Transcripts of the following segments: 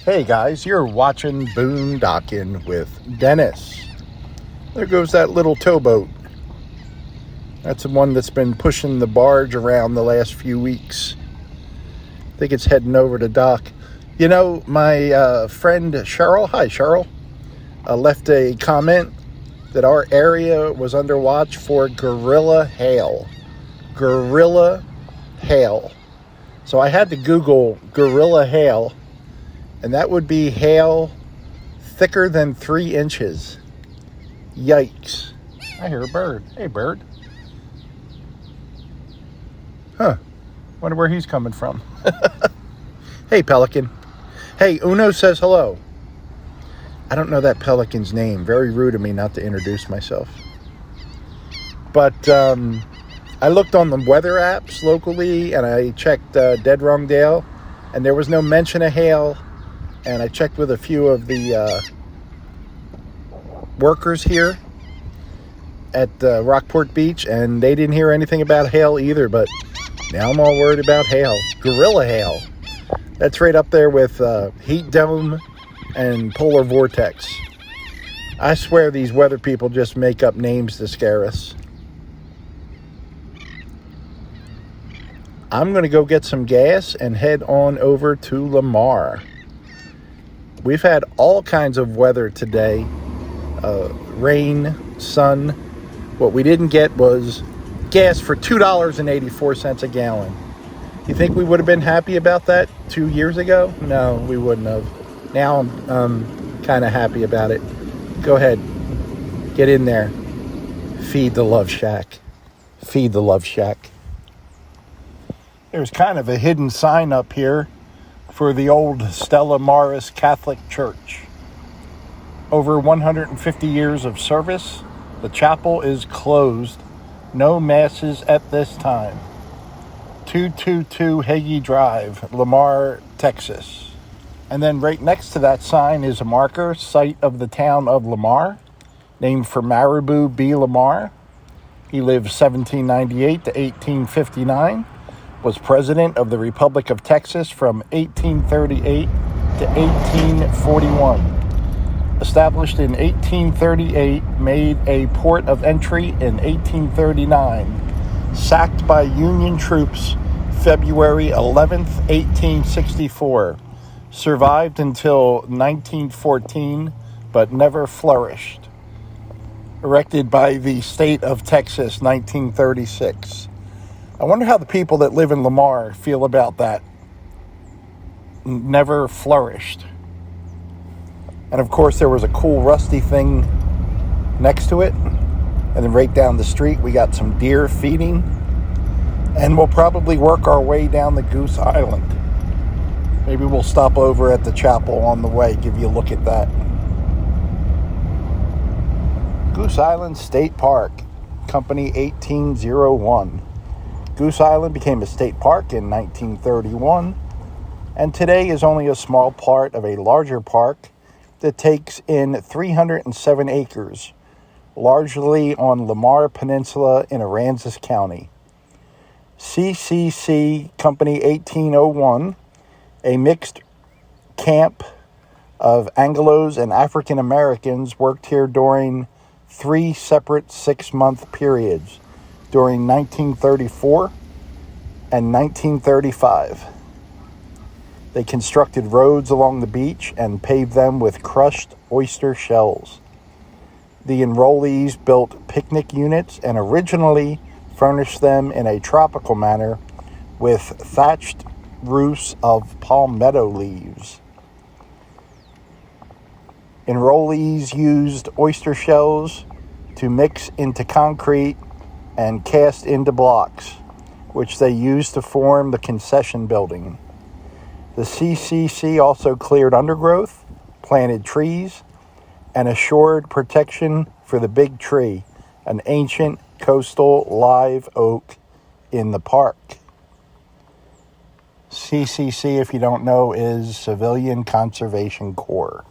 Hey guys, you're watching Boondocking with Dennis. There goes that little towboat. That's the one that's been pushing the barge around the last few weeks. I think it's heading over to dock. You know, my friend Cheryl, hi Cheryl, left a comment that our area was under watch for gorilla hail. Gorilla hail. So I had to Google gorilla hail, and that would be hail thicker than 3 inches. Yikes. I hear a bird. Hey, bird. Huh. Wonder where he's coming from. Hey, pelican. Hey, Uno says hello. I don't know that pelican's name. Very rude of me not to introduce myself. But I looked on the weather apps locally, and I checked Dead Wrong Dale, and there was no mention of hail. And I checked with a few of the workers here at Rockport Beach, and they didn't hear anything about hail either, but now I'm all worried about hail. Gorilla hail. That's right up there with heat dome and polar vortex. I swear these weather people just make up names to scare us. I'm going to go get some gas and head on over to Lamar. We've had all kinds of weather today. Rain, sun. What we didn't get was gas for $2.84 a gallon. You think we would have been happy about that 2 years ago? No, we wouldn't have. Now I'm kind of happy about it. Go ahead. Get in there. Feed the Love Shack. Feed the Love Shack. There's kind of a hidden sign up here for the old Stella Maris Catholic Church. Over 150 years of service, the chapel is closed. No masses at this time. 222 Hagee Drive, Lamar, Texas. And then right next to that sign is a marker, site of the town of Lamar, named for Marabou B. Lamar. He lived 1798 to 1859. Was president of the Republic of Texas from 1838 to 1841. Established in 1838, made a port of entry in 1839. Sacked by Union troops February 11th, 1864. Survived until 1914, but never flourished. Erected by the state of Texas, 1936. I wonder how the people that live in Lamar feel about that. Never flourished. And of course, there was a cool rusty thing next to it. And then right down the street, we got some deer feeding. And we'll probably work our way down the Goose Island. Maybe we'll stop over at the chapel on the way, give you a look at that. Goose Island State Park, Company 1801. Goose Island became a state park in 1931, and today is only a small part of a larger park that takes in 307 acres, largely on Lamar Peninsula in Aransas County. CCC Company 1801, a mixed camp of Anglos and African Americans, worked here during 3 separate 6-month periods. During 1934 and 1935. They constructed roads along the beach and paved them with crushed oyster shells. The enrollees built picnic units and originally furnished them in a tropical manner with thatched roofs of palmetto leaves. Enrollees used oyster shells to mix into concrete and cast into blocks, which they used to form the concession building. The CCC also cleared undergrowth, planted trees, and assured protection for the big tree, an ancient coastal live oak in the park. CCC, if you don't know, is Civilian Conservation Corps.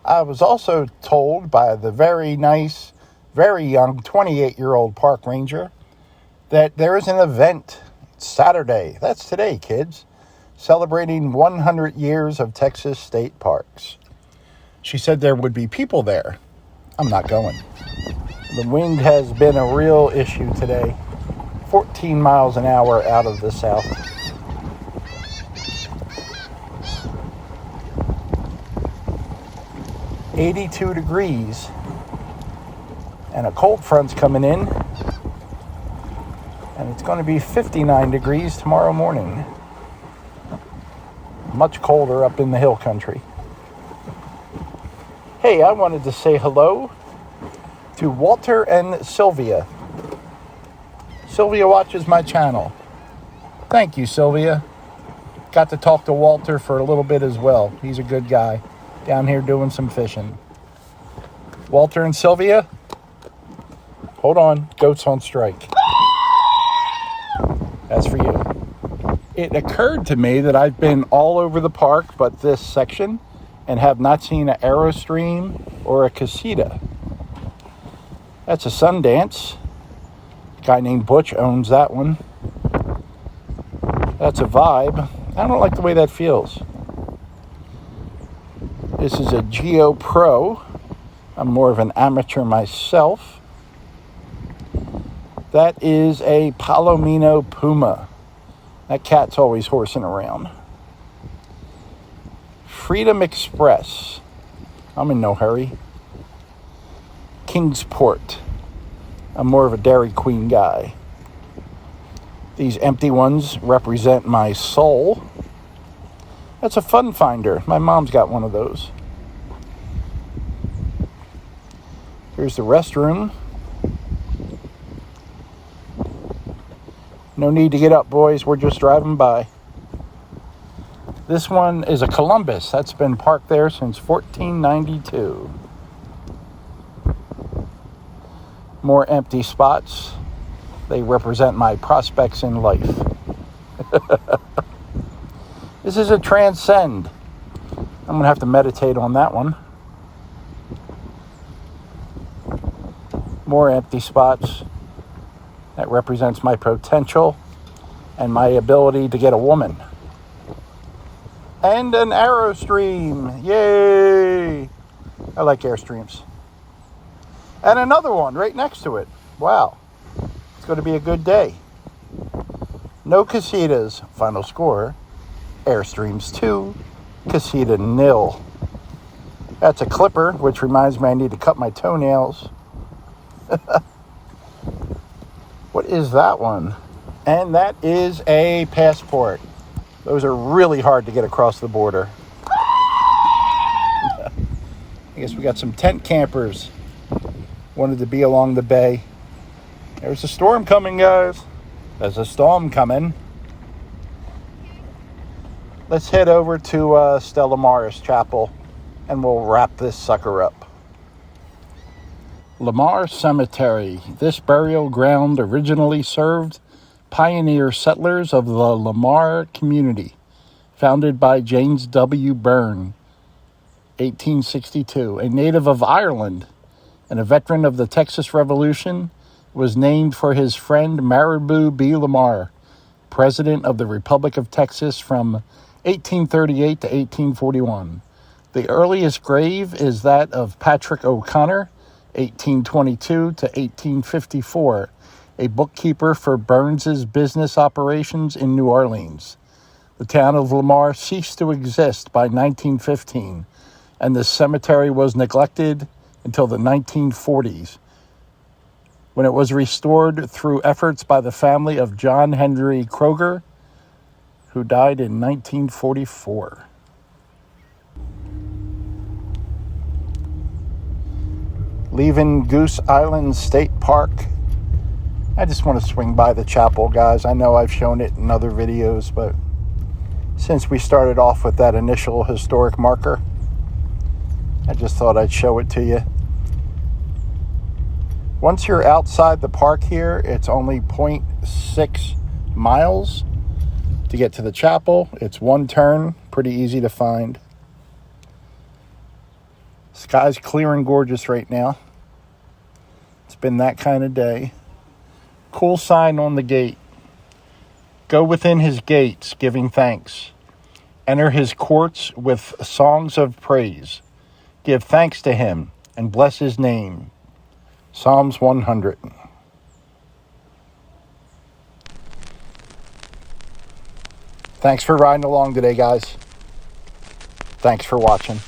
I was also told by the very nice, very young 28-year-old park ranger that there is an event Saturday. That's today, kids. celebrating 100 years of Texas state parks. She said there would be people there. I'm not going. The wind has been a real issue today. 14 miles an hour out of the south. $82 degrees. And a cold front's coming in. And it's going to be 59 degrees tomorrow morning. Much colder up in the hill country. Hey, I wanted to say hello to Walter and Sylvia. Sylvia watches my channel. Thank you, Sylvia. Got to talk to Walter for a little bit as well. He's a good guy. Down here doing some fishing. Walter and Sylvia, hold on. Goat's on strike. That's for you. It occurred to me that I've been all over the park but this section and have not seen an Aerostream or a casita. That's a Sundance. A guy named Butch owns that one. That's a Vibe. I don't like the way that feels. This is a Geo Pro. I'm more of an amateur myself. That is a Palomino Puma. That cat's always horsing around. Freedom Express. I'm in no hurry. Kingsport. I'm more of a Dairy Queen guy. These empty ones represent my soul. That's a Fun Finder. My mom's got one of those. Here's the restroom. No need to get up, boys. We're just driving by. This one is a Columbus. That's been parked there since 1492. More empty spots. They represent my prospects in life. This is a Transcend. I'm going to have to meditate on that one. More empty spots. That represents my potential and my ability to get a woman. And an Aerostream. Yay! I like Airstreams. And another one right next to it. Wow. It's going to be a good day. No casitas. Final score. Airstreams 2. Casita 0. That's a Clipper, which reminds me I need to cut my toenails. What is that one? And that is a Passport. Those are really hard to get across the border. I guess we got some tent campers. Wanted to be along the bay. There's a storm coming, guys. There's a storm coming. Let's head over to Stella Maris Chapel and we'll wrap this sucker up. Lamar Cemetery. This burial ground originally served pioneer settlers of the Lamar community, founded by James W. Byrne, 1862. A native of Ireland and a veteran of the Texas Revolution, was named for his friend Marabou B. Lamar, President of the Republic of Texas from 1838 to 1841. The earliest grave is that of Patrick O'Connor, 1822 to 1854, a bookkeeper for Burns's business operations in New Orleans. The town of Lamar ceased to exist by 1915, and the cemetery was neglected until the 1940s, when it was restored through efforts by the family of John Henry Kroger, who died in 1944. Leaving Goose Island State Park. I just want to swing by the chapel, guys. I know I've shown it in other videos, but since we started off with that initial historic marker, I just thought I'd show it to you. Once you're outside the park here, it's only 0.6 miles to get to the chapel. It's one turn, pretty easy to find. Sky's clear and gorgeous right now. It's been that kind of day. Cool sign on the gate. Go within his gates, giving thanks. Enter his courts with songs of praise. Give thanks to him and bless his name. Psalms 100. Thanks for riding along today, guys. Thanks for watching.